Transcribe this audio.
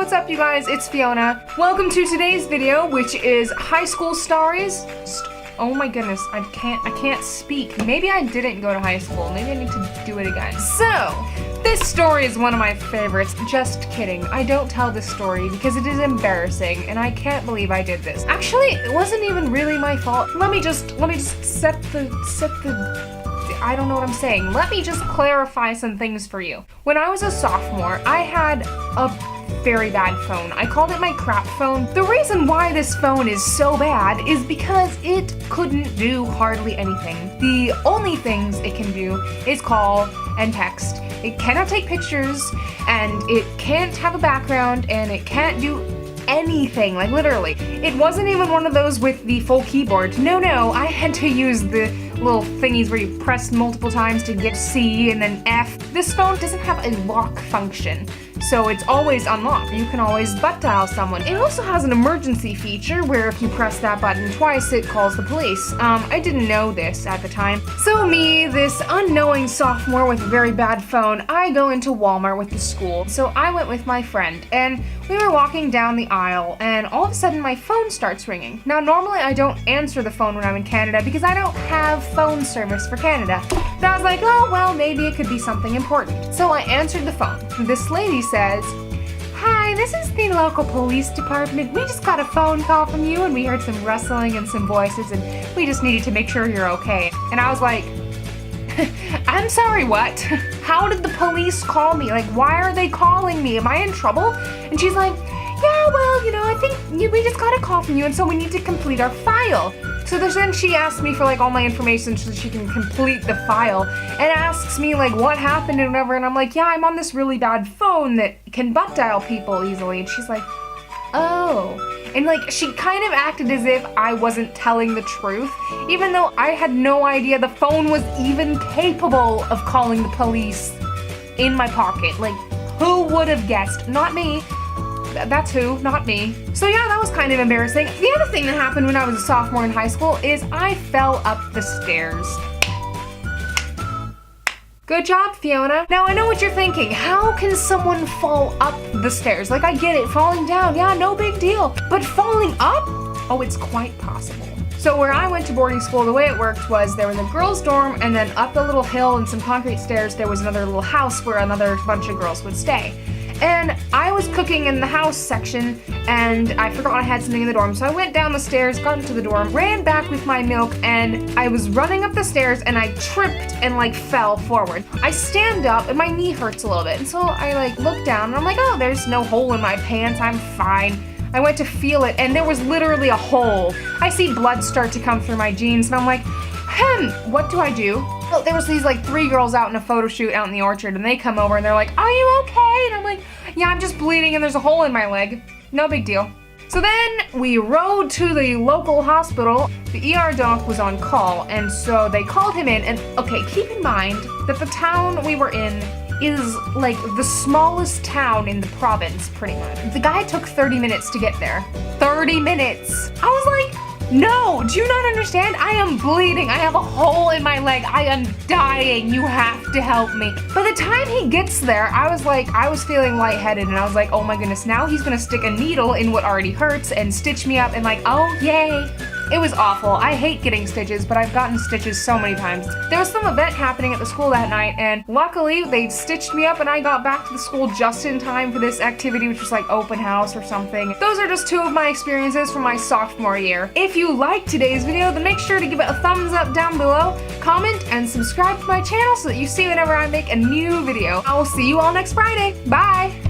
what's up you guys? It's Fiona. Welcome to today's video, which is high school stories. Oh my goodness, I can't speak. Maybe I didn't go to high school. Maybe I need to do it again. So, this story is one of my favorites. Just kidding. I don't tell this story because it is embarrassing and I can't believe I did this. Actually, it wasn't even really my fault. Let me just set the I don't know what I'm saying. Let me just clarify some things for you. When I was a sophomore, I had a very bad phone. I called it my crap phone. The reason why this phone is so bad is because it couldn't do hardly anything. The only things it can do is call and text. It cannot take pictures, and it can't have a background, and it can't do anything, like literally. It wasn't even one of those with the full keyboard. No, I had to use the little thingies where you press multiple times to get C and then F. This phone doesn't have a lock function, so it's always unlocked. You can always butt dial someone. It also has an emergency feature where if you press that button twice, it calls the police. I didn't know this at the time. So me, this unknowing sophomore with a very bad phone, I go into Walmart with the school. So I went with my friend, and we were walking down the aisle, and all of a sudden my phone starts ringing. Now normally I don't answer the phone when I'm in Canada because I don't have phone service for Canada. But I was like, oh well, maybe it could be something important. So I answered the phone. This lady says, "Hi, this is the local police department. We just got a phone call from you and we heard some rustling and some voices and we just needed to make sure you're okay." And I was like, I'm sorry, what? How did the police call me? Like, why are they calling me? Am I in trouble? And she's like, yeah, well, you know, I think we just got a call from you and so we need to complete our file. So then she asked me for like all my information so she can complete the file, and asks me like what happened and whatever, and I'm like, yeah, I'm on this really bad phone that can butt dial people easily. And she's like, oh. And like she kind of acted as if I wasn't telling the truth, even though I had no idea the phone was even capable of calling the police in my pocket. Like, who would have guessed? Not me. That's who, not me. So yeah, that was kind of embarrassing. The other thing that happened when I was a sophomore in high school is I fell up the stairs. Good job, Fiona. Now I know what you're thinking. How can someone fall up the stairs? Like, I get it, falling down, yeah, no big deal. But falling up? Oh, it's quite possible. So where I went to boarding school, the way it worked was there was a girls' dorm, and then up the little hill and some concrete stairs, there was another little house where another bunch of girls would stay. And I was cooking in the house section, and I forgot I had something in the dorm. So I went down the stairs, got into the dorm, ran back with my milk, and I was running up the stairs, and I tripped and like fell forward. I stand up, and my knee hurts a little bit. And so I like look down, and I'm like, oh, there's no hole in my pants, I'm fine. I went to feel it, and there was literally a hole. I see blood start to come through my jeans, and I'm like, what do I do? Well, there was these like 3 girls out in a photo shoot out in the orchard, and they come over and they're like, are you okay? And I'm like, yeah, I'm just bleeding and there's a hole in my leg. No big deal. So then we rode to the local hospital. The ER doc was on call, and so they called him in. And okay, keep in mind that the town we were in is like the smallest town in the province, pretty much. The guy took 30 minutes to get there. 30 minutes. I was like, no, do you not understand? I am bleeding. I have a hole in my leg. I am dying. You have to help me. By the time he gets there, I was feeling lightheaded, and I was like, oh my goodness, now he's gonna stick a needle in what already hurts and stitch me up, and like, oh yay. It was awful. I hate getting stitches, but I've gotten stitches so many times. There was some event happening at the school that night, and luckily they stitched me up and I got back to the school just in time for this activity, which was like open house or something. Those are just 2 of my experiences from my sophomore year. If you liked today's video, then make sure to give it a thumbs up down below, comment, and subscribe to my channel so that you see whenever I make a new video. I will see you all next Friday. Bye!